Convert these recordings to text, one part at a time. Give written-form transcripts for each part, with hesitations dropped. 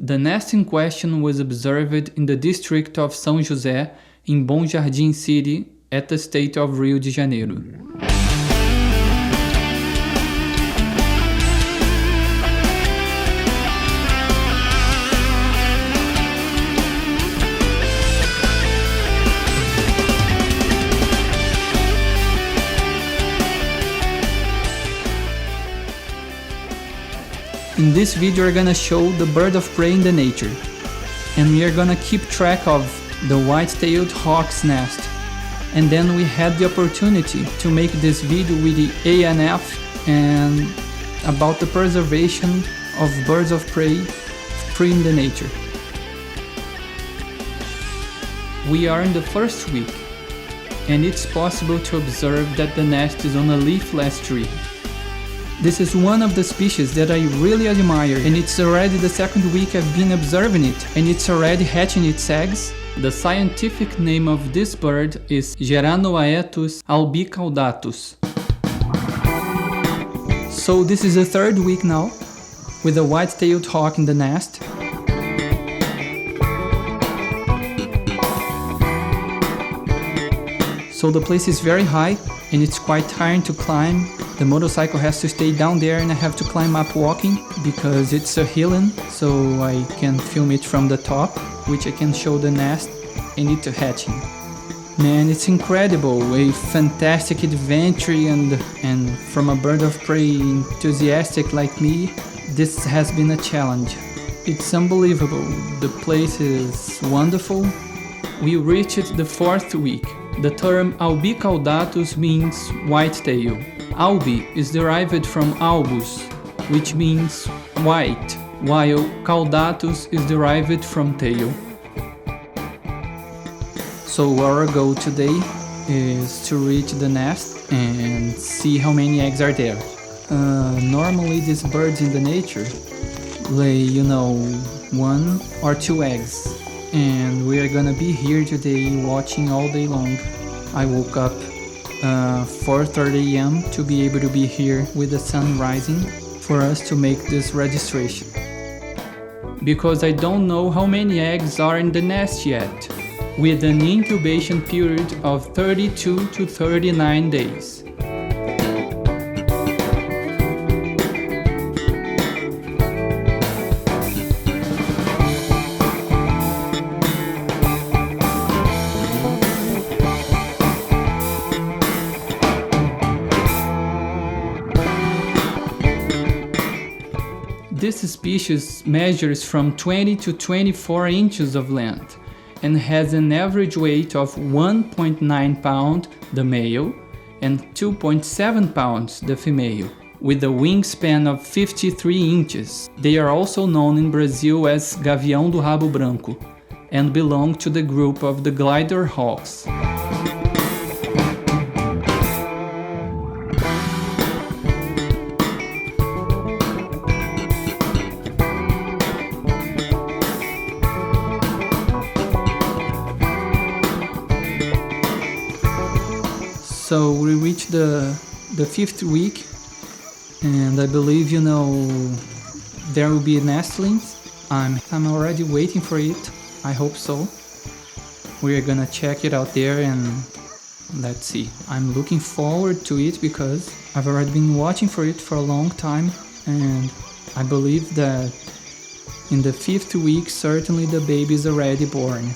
The nest in question was observed in the district of São José in Bom Jardim City at the state of Rio de Janeiro. In this video we're gonna show the bird of prey in the nature, and we are gonna keep track of the white-tailed hawk's nest. And then we had the opportunity to make this video with the ANF and about the preservation of birds of prey free in the nature. We are in the first week, and it's possible to observe that the nest is on a leafless tree. This is one of the species that I really admire, and it's already the second week I've been observing it, and it's already hatching its eggs. The scientific name of this bird is Geranoatus albicaudatus. So this is the third week now, with a white-tailed hawk in the nest. So the place is very high, and it's quite tiring to climb. The motorcycle has to stay down there and I have to climb up walking because it's a hilling, so I can film it from the top, which I can show the nest and it hatching. Man, it's incredible, a fantastic adventure, and from a bird of prey enthusiastic like me, this has been a challenge. It's unbelievable, the place is wonderful. We reached the fourth week. The term albicaudatus means white-tail. Albi is derived from albus, which means white, while caudatus is derived from tail. So our goal today is to reach the nest and see how many eggs are there. Normally these birds in the nature lay, 1 or 2 eggs. And we are gonna be here today watching all day long. I woke up 4:30 a.m. to be able to be here with the sun rising for us to make this registration. Because I don't know how many eggs are in the nest yet, with an incubation period of 32 to 39 days. This species measures from 20 to 24 inches of length and has an average weight of 1.9 pound the male and 2.7 pounds the female, with a wingspan of 53 inches. They are also known in Brazil as gavião-de-cauda-branca and belong to the group of the glider hawks. So we reached the 5th week, and I believe there will be nestlings. I'm already waiting for it. I hope so. We are gonna check it out there and let's see. I'm looking forward to it because I've already been watching for it for a long time, and I believe that in the 5th week certainly the baby is already born.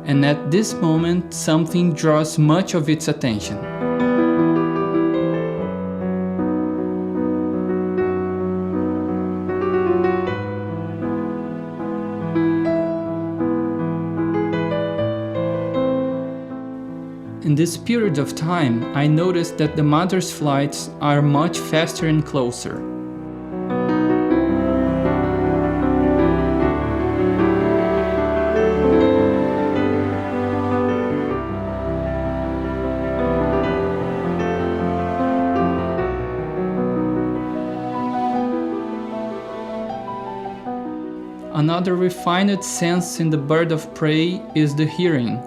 And at this moment, something draws much of its attention. In this period of time, I noticed that the mother's flights are much faster and closer. Another refined sense in the bird of prey is the hearing.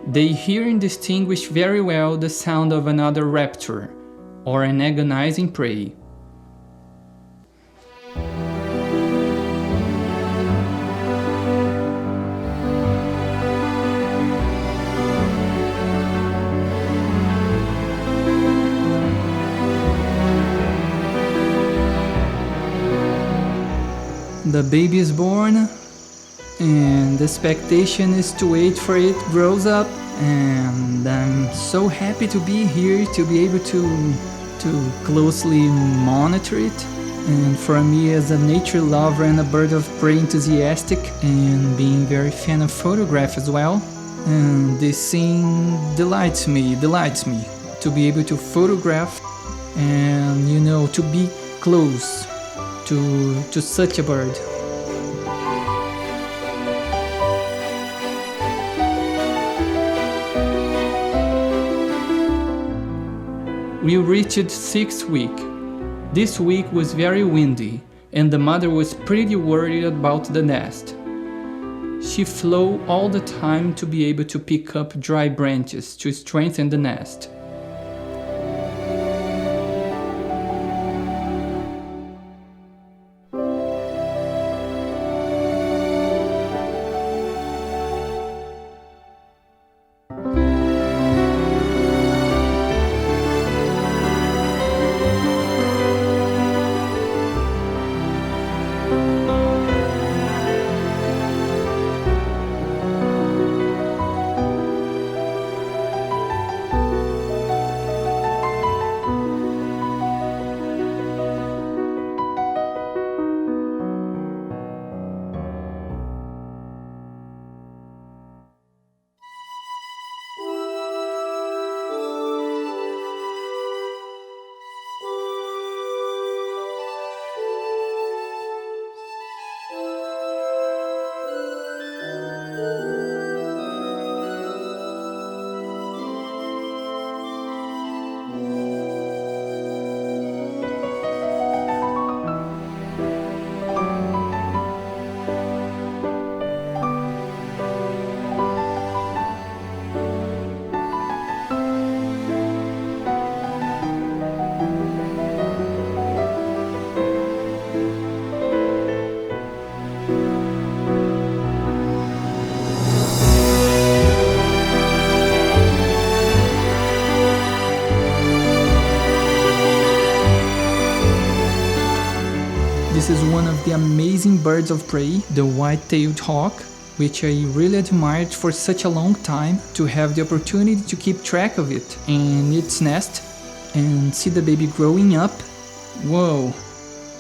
They hear and distinguish very well the sound of another raptor, or an agonizing prey. The baby is born, and the expectation is to wait for it grows up, and I'm so happy to be here to be able to closely monitor it. And for me, as a nature lover and a bird of prey enthusiastic, and being very fan of photograph as well, and this scene delights me to be able to photograph and to be close to such a bird. We reached 6th week. This week was very windy, and the mother was pretty worried about the nest. She flew all the time to be able to pick up dry branches to strengthen the nest. This is one of the amazing birds of prey, the white-tailed hawk, which I really admired for such a long time, to have the opportunity to keep track of it and its nest and see the baby growing up. Whoa,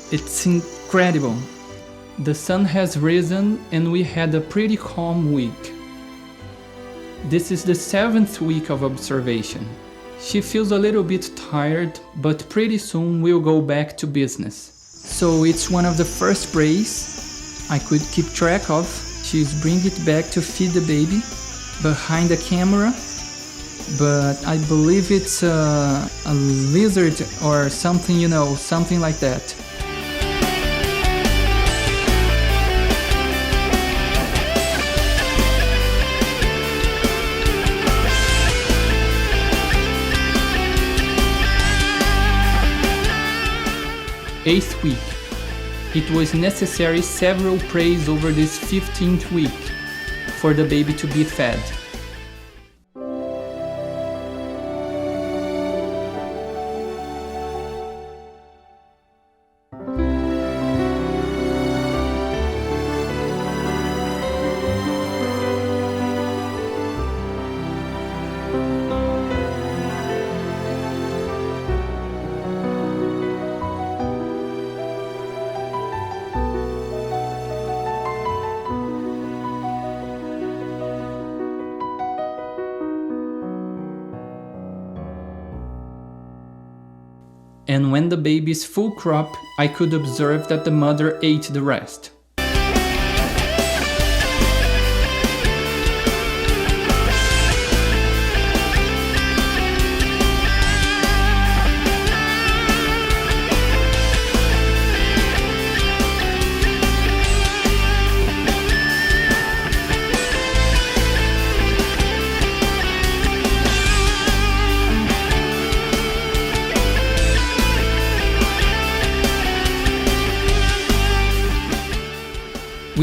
it's incredible. The sun has risen and we had a pretty calm week. This is the 7th week of observation. She feels a little bit tired, but pretty soon we'll go back to business. So it's one of the first preys I could keep track of. She's bringing it back to feed the baby behind the camera, but I believe it's a lizard or something, something like that. Eighth week. It was necessary several preys over this 15th week for the baby to be fed. And when the baby's full crop, I could observe that the mother ate the rest.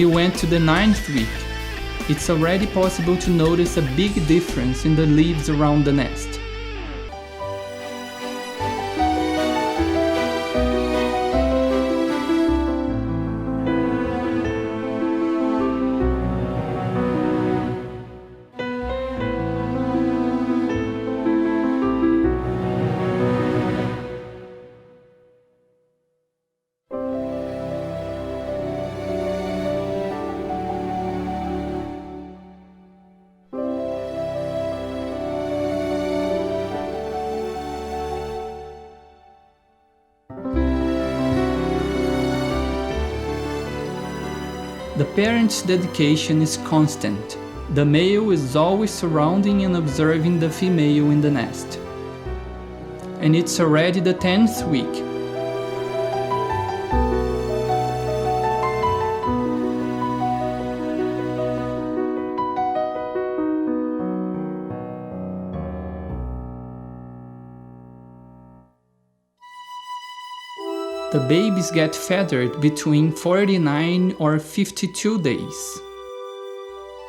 We went to the 9th week. It's already possible to notice a big difference in the leaves around the nest. The parent's dedication is constant. The male is always surrounding and observing the female in the nest. And it's already the 10th week. The babies get feathered between 49 or 52 days.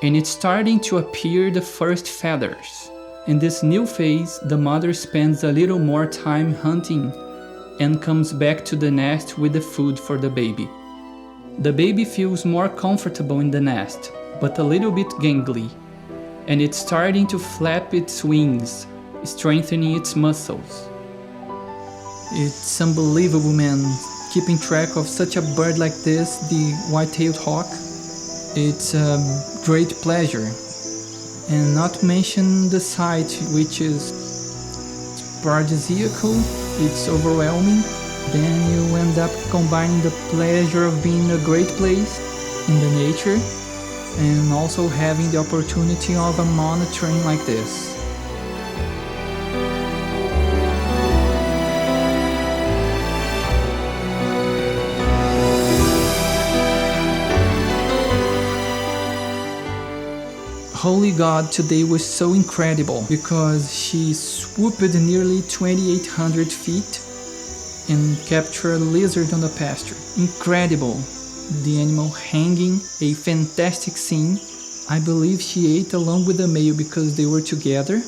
And it's starting to appear the first feathers. In this new phase, the mother spends a little more time hunting and comes back to the nest with the food for the baby. The baby feels more comfortable in the nest, but a little bit gangly, and it's starting to flap its wings, strengthening its muscles. It's unbelievable, man. Keeping track of such a bird like this, the white-tailed hawk, it's a great pleasure. And not to mention the sight, which is paradisiacal, it's overwhelming. Then you end up combining the pleasure of being in a great place in the nature and also having the opportunity of a monitoring like this. Holy God, today was so incredible because she swooped nearly 2,800 feet and captured a lizard on the pasture. Incredible. The animal hanging, a fantastic scene. I believe she ate along with the male because they were together.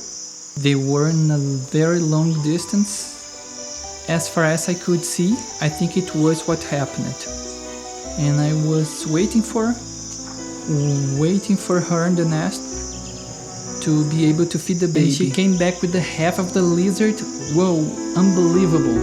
They were in a very long distance. As far as I could see, I think it was what happened. And I was waiting for her in the nest to be able to feed the baby. And she came back with the half of the lizard. Whoa, unbelievable.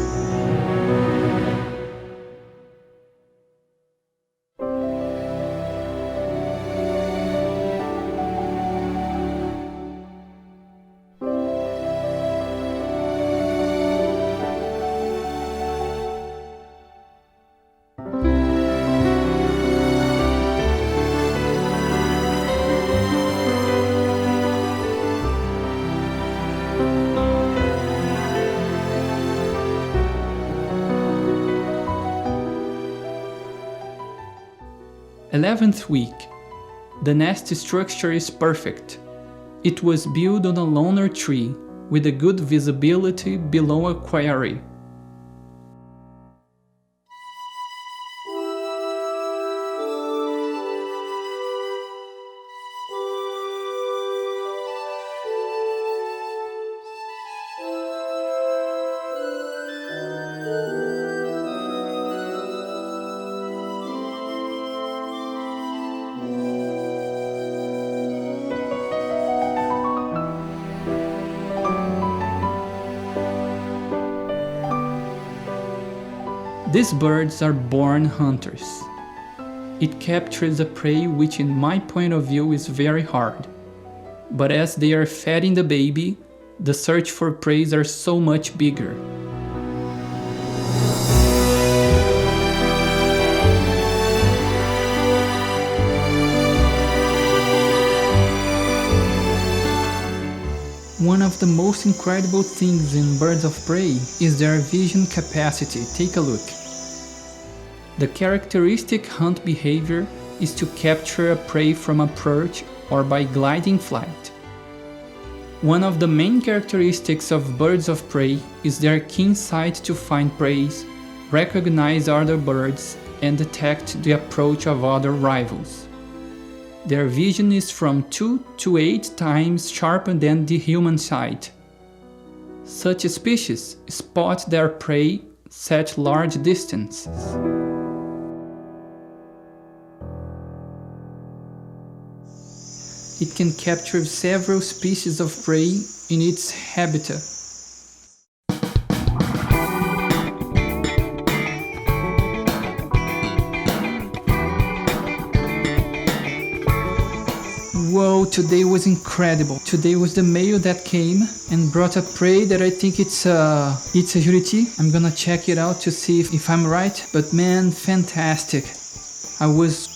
Eleventh week. The nest structure is perfect. It was built on a loner tree with a good visibility below a quarry. These birds are born hunters. It captures a prey which in my point of view is very hard. But as they are feeding the baby, the search for prey are so much bigger. One of the most incredible things in birds of prey is their vision capacity. Take a look. The characteristic hunt behavior is to capture a prey from a perch or by gliding flight. One of the main characteristics of birds of prey is their keen sight to find prey, recognize other birds, and detect the approach of other rivals. Their vision is from 2 to 8 times sharper than the human sight. Such species spot their prey at large distances. It can capture several species of prey in its habitat. Whoa, today was incredible. Today was the male that came and brought a prey that I think it's a juriti. I'm gonna check it out to see if I'm right, but man, fantastic. I was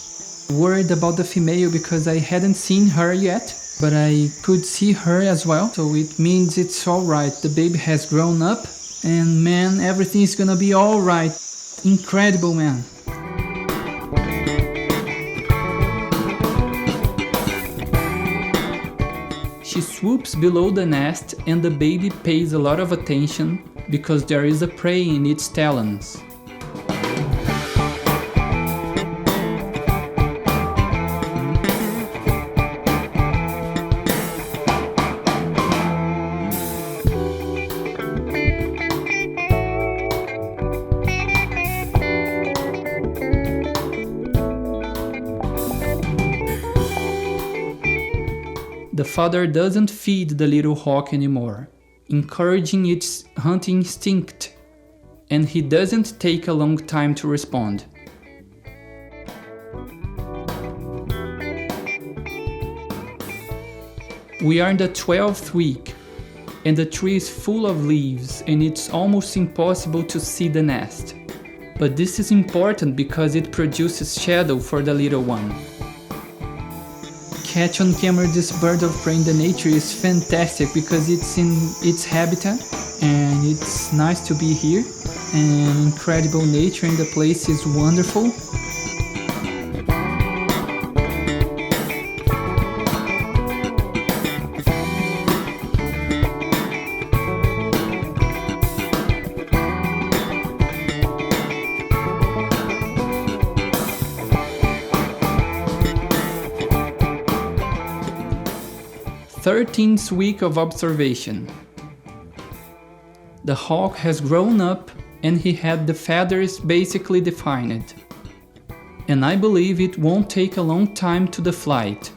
worried about the female because I hadn't seen her yet, but I could see her as well, so it means it's alright. The baby has grown up, and man, everything is gonna be alright. Incredible, man. She swoops below the nest and the baby pays a lot of attention because there is a prey in its talons. The father doesn't feed the little hawk anymore, encouraging its hunting instinct, and he doesn't take a long time to respond. We are in the 12th week, and the tree is full of leaves and it's almost impossible to see the nest. But this is important because it produces shadow for the little one. Catch on camera this bird of prey in the nature is fantastic because it's in its habitat and it's nice to be here, and incredible nature in the place is wonderful. Thirteenth week of observation. The hawk has grown up and he had the feathers basically defined. And I believe it won't take a long time to the flight.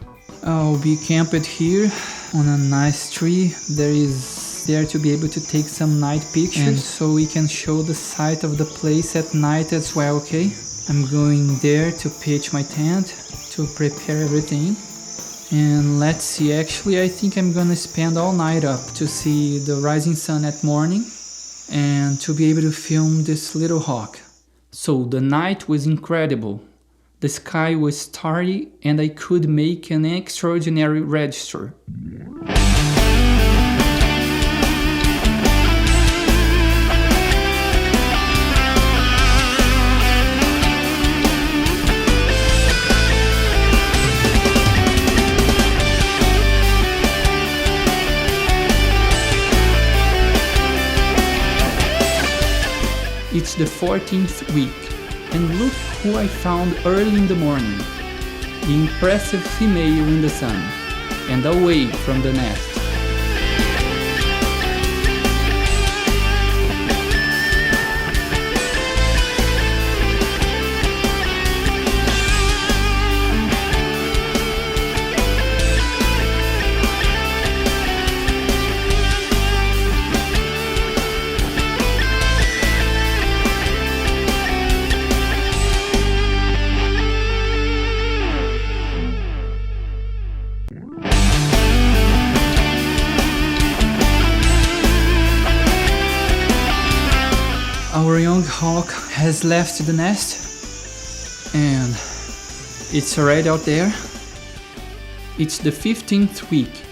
I'll be camped here on a nice tree. There to be able to take some night pictures, and so we can show the sight of the place at night as well, okay? I'm going there to pitch my tent, to prepare everything. And let's see, actually I think I'm gonna spend all night up to see the rising sun at morning and to be able to film this little hawk. So the night was incredible. The sky was starry and I could make an extraordinary register. It's the 14th week, and look who I found early in the morning. The impressive female in the sun, and away from the nest. Our young hawk has left the nest and it's already out there. It's the 15th week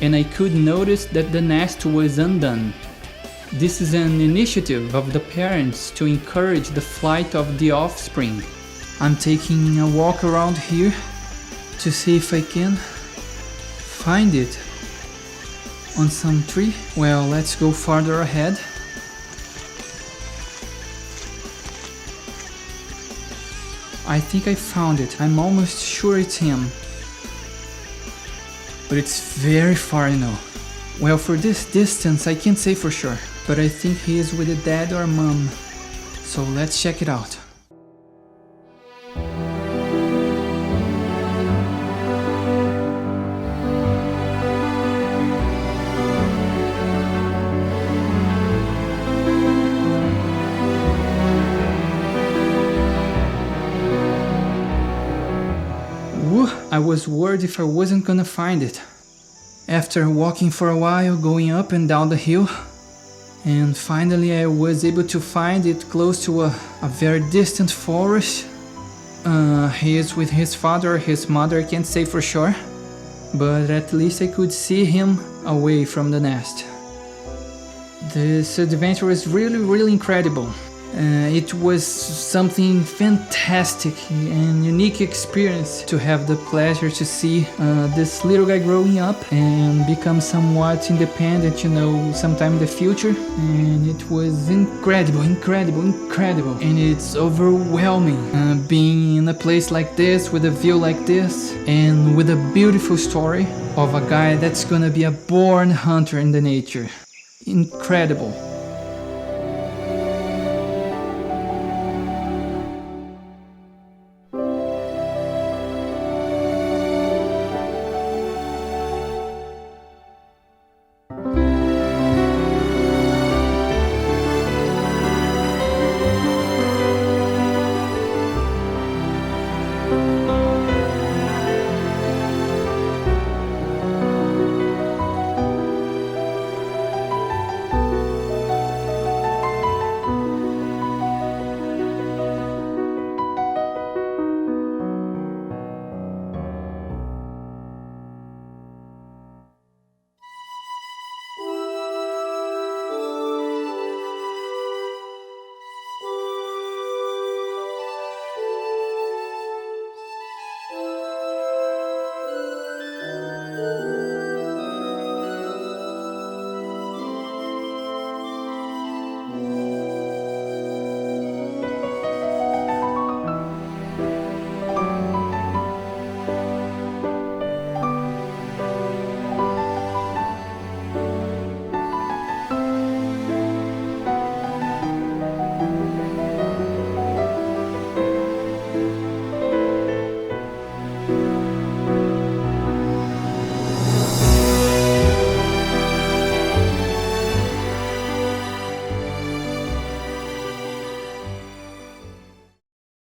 and I could notice that the nest was undone. This is an initiative of the parents to encourage the flight of the offspring. I'm taking a walk around here to see if I can find it on some tree. Well, let's go farther ahead. I think I found it. I'm almost sure it's him. But it's very far, I know. Well, for this distance, I can't say for sure. But I think he is with a dad or mom. So let's check it out. I was worried if I wasn't gonna find it. After walking for a while, going up and down the hill, and finally I was able to find it close to a very distant forest. He is with his father or his mother, I can't say for sure, but at least I could see him away from the nest. This adventure was really incredible. It was something fantastic and unique experience to have the pleasure to see this little guy growing up and become somewhat independent, sometime in the future. And it was incredible. And it's overwhelming being in a place like this, with a view like this, and with a beautiful story of a guy that's gonna be a born hunter in the nature. Incredible.